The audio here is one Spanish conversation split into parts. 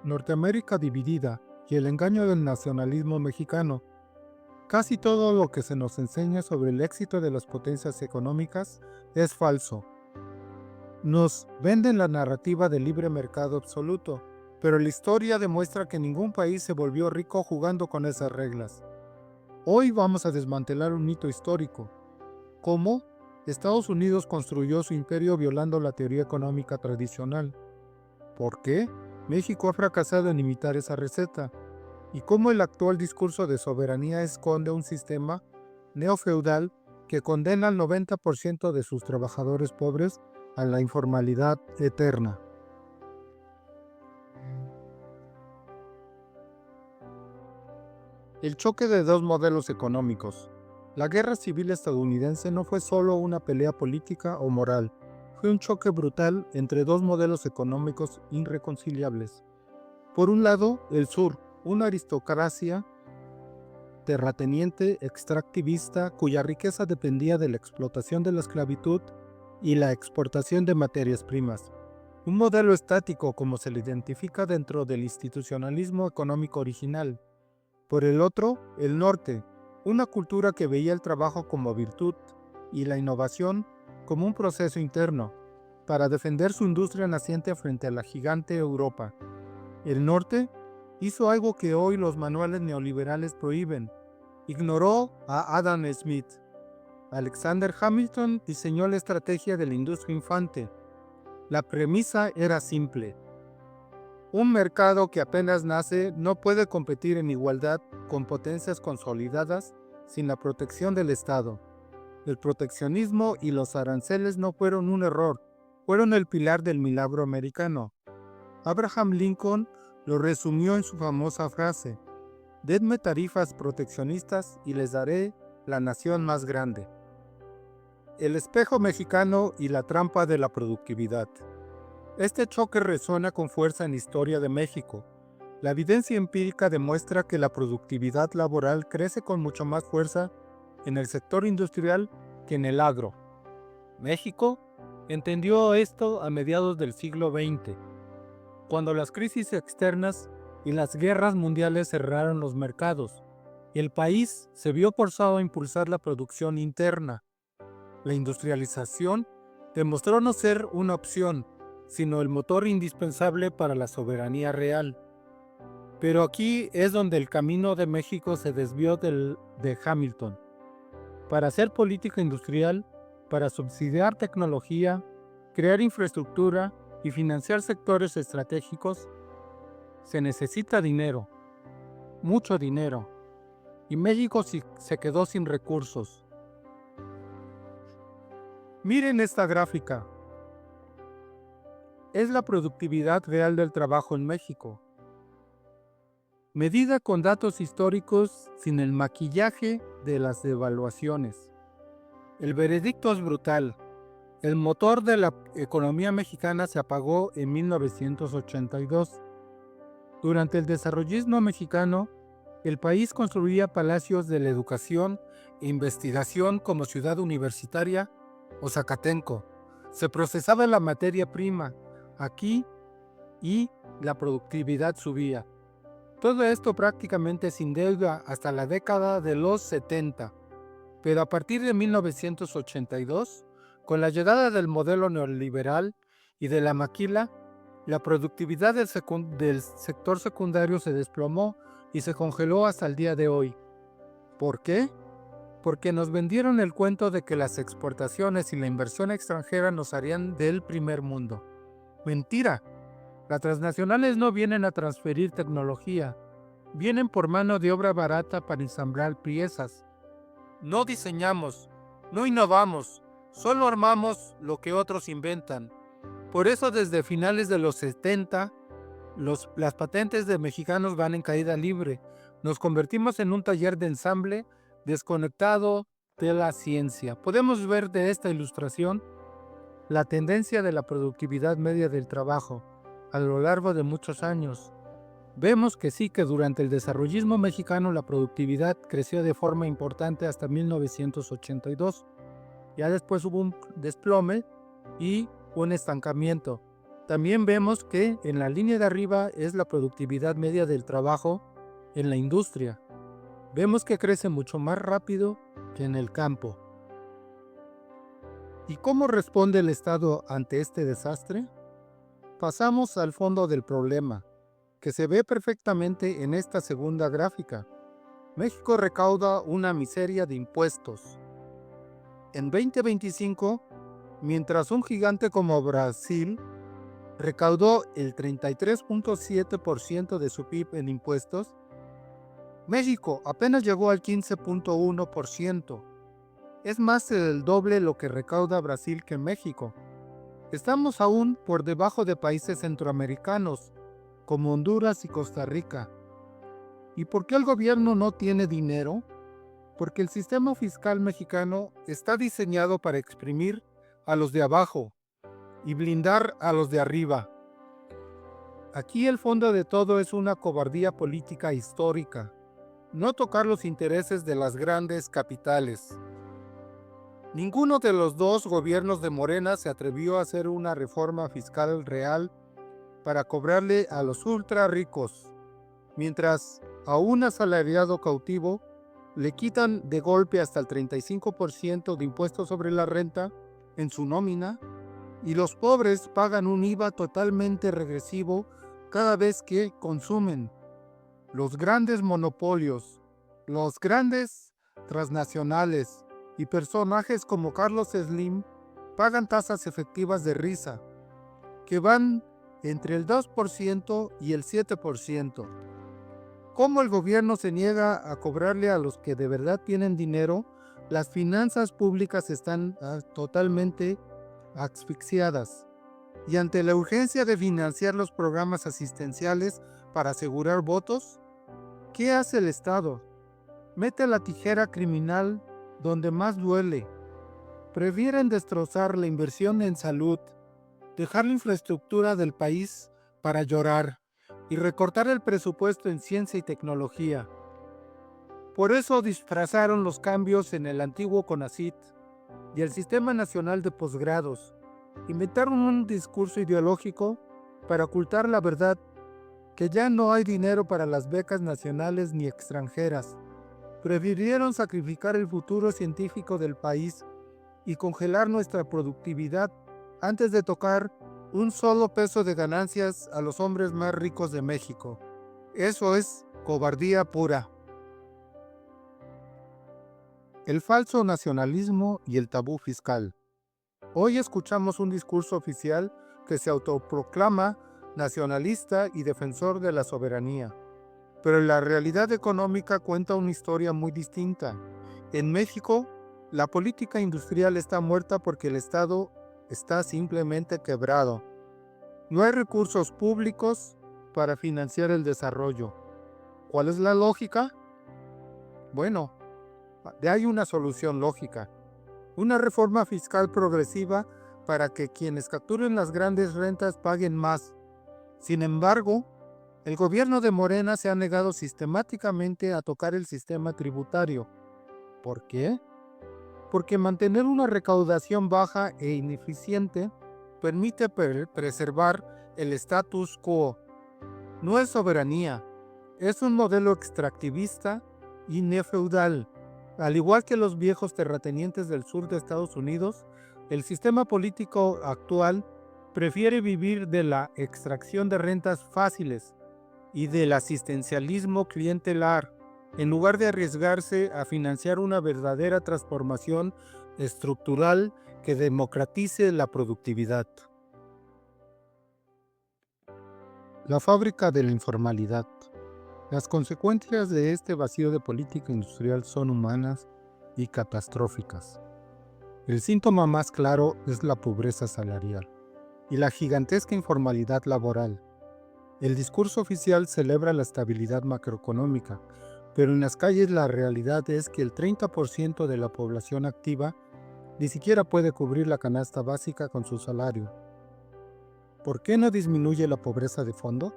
Norteamérica dividida y el engaño del nacionalismo mexicano. Casi todo lo que se nos enseña sobre el éxito de las potencias económicas es falso. Nos venden la narrativa del libre mercado absoluto, pero la historia demuestra que ningún país se volvió rico jugando con esas reglas. Hoy vamos a desmantelar un mito histórico. ¿Cómo? Estados Unidos construyó su imperio violando la teoría económica tradicional. ¿Por qué? México ha fracasado en imitar esa receta. ¿Y cómo el actual discurso de soberanía esconde un sistema neofeudal que condena al 90% de sus trabajadores pobres a la informalidad eterna? El choque de dos modelos económicos. La guerra civil estadounidense no fue solo una pelea política o moral, fue un choque brutal entre dos modelos económicos irreconciliables. Por un lado, el sur, una aristocracia terrateniente extractivista cuya riqueza dependía de la explotación de la esclavitud y la exportación de materias primas. Un modelo estático como se le identifica dentro del institucionalismo económico original. Por el otro, el norte, una cultura que veía el trabajo como virtud y la innovación como un proceso interno, para defender su industria naciente frente a la gigante Europa. El norte hizo algo que hoy los manuales neoliberales prohíben. Ignoró a Adam Smith. Alexander Hamilton diseñó la estrategia de la industria infante. La premisa era simple. Un mercado que apenas nace no puede competir en igualdad con potencias consolidadas sin la protección del Estado. El proteccionismo y los aranceles no fueron un error, fueron el pilar del milagro americano. Abraham Lincoln lo resumió en su famosa frase: denme tarifas proteccionistas y les daré la nación más grande. El espejo mexicano y la trampa de la productividad. Este choque resuena con fuerza en la historia de México. La evidencia empírica demuestra que la productividad laboral crece con mucho más fuerza en el sector industrial que en el agro. México entendió esto a mediados del siglo XX, cuando las crisis externas y las guerras mundiales cerraron los mercados, y el país se vio forzado a impulsar la producción interna. La industrialización demostró no ser una opción, sino el motor indispensable para la soberanía real. Pero aquí es donde el camino de México se desvió de Hamilton. Para hacer política industrial, para subsidiar tecnología, crear infraestructura y financiar sectores estratégicos, se necesita dinero, mucho dinero, y México se quedó sin recursos. Miren esta gráfica. Es la productividad real del trabajo en México, medida con datos históricos sin el maquillaje de las devaluaciones. El veredicto es brutal. El motor de la economía mexicana se apagó en 1982. Durante el desarrollismo mexicano, el país construía palacios de la educación e investigación como Ciudad Universitaria o Zacatenco. Se procesaba la materia prima aquí y la productividad subía. Todo esto prácticamente sin deuda hasta la década de los 70. Pero a partir de 1982, con la llegada del modelo neoliberal y de la maquila, la productividad del sector secundario se desplomó y se congeló hasta el día de hoy. ¿Por qué? Porque nos vendieron el cuento de que las exportaciones y la inversión extranjera nos harían del primer mundo. Mentira. Las transnacionales no vienen a transferir tecnología, vienen por mano de obra barata para ensamblar piezas. No diseñamos, no innovamos, solo armamos lo que otros inventan. Por eso desde finales de los 70, las patentes de mexicanos van en caída libre. Nos convertimos en un taller de ensamble desconectado de la ciencia. Podemos ver de esta ilustración la tendencia de la productividad media del trabajo a lo largo de muchos años. Vemos que sí, que durante el desarrollismo mexicano la productividad creció de forma importante hasta 1982. Ya después hubo un desplome y un estancamiento. También vemos que en la línea de arriba es la productividad media del trabajo en la industria. Vemos que crece mucho más rápido que en el campo. ¿Y cómo responde el Estado ante este desastre? Pasamos al fondo del problema, que se ve perfectamente en esta segunda gráfica. México recauda una miseria de impuestos. En 2025, mientras un gigante como Brasil recaudó el 33.7% de su PIB en impuestos, México apenas llegó al 15.1%. Es más del doble lo que recauda Brasil que México. Estamos aún por debajo de países centroamericanos, como Honduras y Costa Rica. ¿Y por qué el gobierno no tiene dinero? Porque el sistema fiscal mexicano está diseñado para exprimir a los de abajo y blindar a los de arriba. Aquí el fondo de todo es una cobardía política histórica, no tocar los intereses de las grandes capitales. Ninguno de los dos gobiernos de Morena se atrevió a hacer una reforma fiscal real para cobrarle a los ultra ricos, mientras a un asalariado cautivo le quitan de golpe hasta el 35% de impuestos sobre la renta en su nómina y los pobres pagan un IVA totalmente regresivo cada vez que consumen. Los grandes monopolios, los grandes transnacionales y personajes como Carlos Slim pagan tasas efectivas de risa, que van entre el 2% y el 7%. Como el gobierno se niega a cobrarle a los que de verdad tienen dinero, las finanzas públicas están totalmente asfixiadas. Y ante la urgencia de financiar los programas asistenciales para asegurar votos, ¿qué hace el Estado? Mete la tijera criminal donde más duele. Prefieren destrozar la inversión en salud, dejar la infraestructura del país para llorar y recortar el presupuesto en ciencia y tecnología. Por eso disfrazaron los cambios en el antiguo CONACYT y el Sistema Nacional de Posgrados. Inventaron un discurso ideológico para ocultar la verdad, que ya no hay dinero para las becas nacionales ni extranjeras. Prefirieron sacrificar el futuro científico del país y congelar nuestra productividad antes de tocar un solo peso de ganancias a los hombres más ricos de México. Eso es cobardía pura. El falso nacionalismo y el tabú fiscal. Hoy escuchamos un discurso oficial que se autoproclama nacionalista y defensor de la soberanía. Pero la realidad económica cuenta una historia muy distinta. En México, la política industrial está muerta porque el Estado está simplemente quebrado. No hay recursos públicos para financiar el desarrollo. ¿Cuál es la lógica? Bueno, hay una solución lógica. Una reforma fiscal progresiva para que quienes capturen las grandes rentas paguen más. Sin embargo, el gobierno de Morena se ha negado sistemáticamente a tocar el sistema tributario. ¿Por qué? Porque mantener una recaudación baja e ineficiente permite preservar el status quo. No es soberanía, es un modelo extractivista y neofeudal. Al igual que los viejos terratenientes del sur de Estados Unidos, el sistema político actual prefiere vivir de la extracción de rentas fáciles y del asistencialismo clientelar, en lugar de arriesgarse a financiar una verdadera transformación estructural que democratice la productividad. La fábrica de la informalidad. Las consecuencias de este vacío de política industrial son humanas y catastróficas. El síntoma más claro es la pobreza salarial y la gigantesca informalidad laboral. El discurso oficial celebra la estabilidad macroeconómica, pero en las calles la realidad es que el 30% de la población activa ni siquiera puede cubrir la canasta básica con su salario. ¿Por qué no disminuye la pobreza de fondo?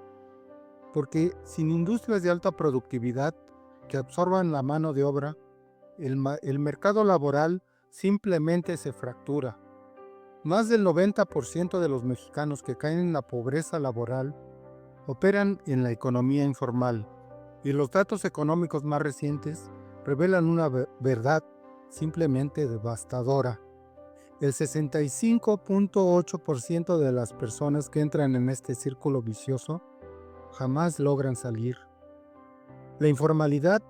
Porque sin industrias de alta productividad que absorban la mano de obra, el mercado laboral simplemente se fractura. Más del 90% de los mexicanos que caen en la pobreza laboral operan en la economía informal, y los datos económicos más recientes revelan una verdad simplemente devastadora. El 65.8% de las personas que entran en este círculo vicioso jamás logran salir. La informalidad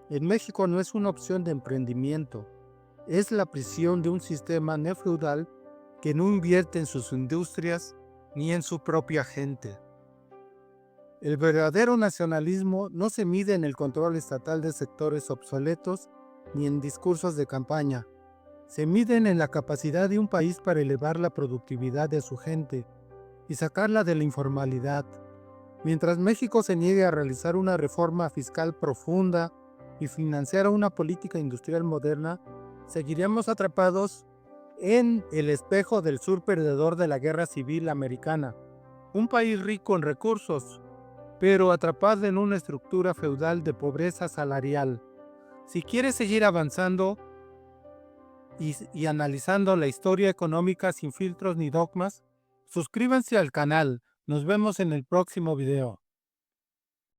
en México no es una opción de emprendimiento, es la prisión de un sistema neofeudal que no invierte en sus industrias ni en su propia gente. El verdadero nacionalismo no se mide en el control estatal de sectores obsoletos ni en discursos de campaña. Se miden en la capacidad de un país para elevar la productividad de su gente y sacarla de la informalidad. Mientras México se niegue a realizar una reforma fiscal profunda y financiar una política industrial moderna, seguiremos atrapados en el espejo del sur perdedor de la Guerra Civil Americana. Un país rico en recursos, pero atrapado en una estructura feudal de pobreza salarial. Si quieres seguir avanzando y analizando la historia económica sin filtros ni dogmas, suscríbanse al canal. Nos vemos en el próximo video.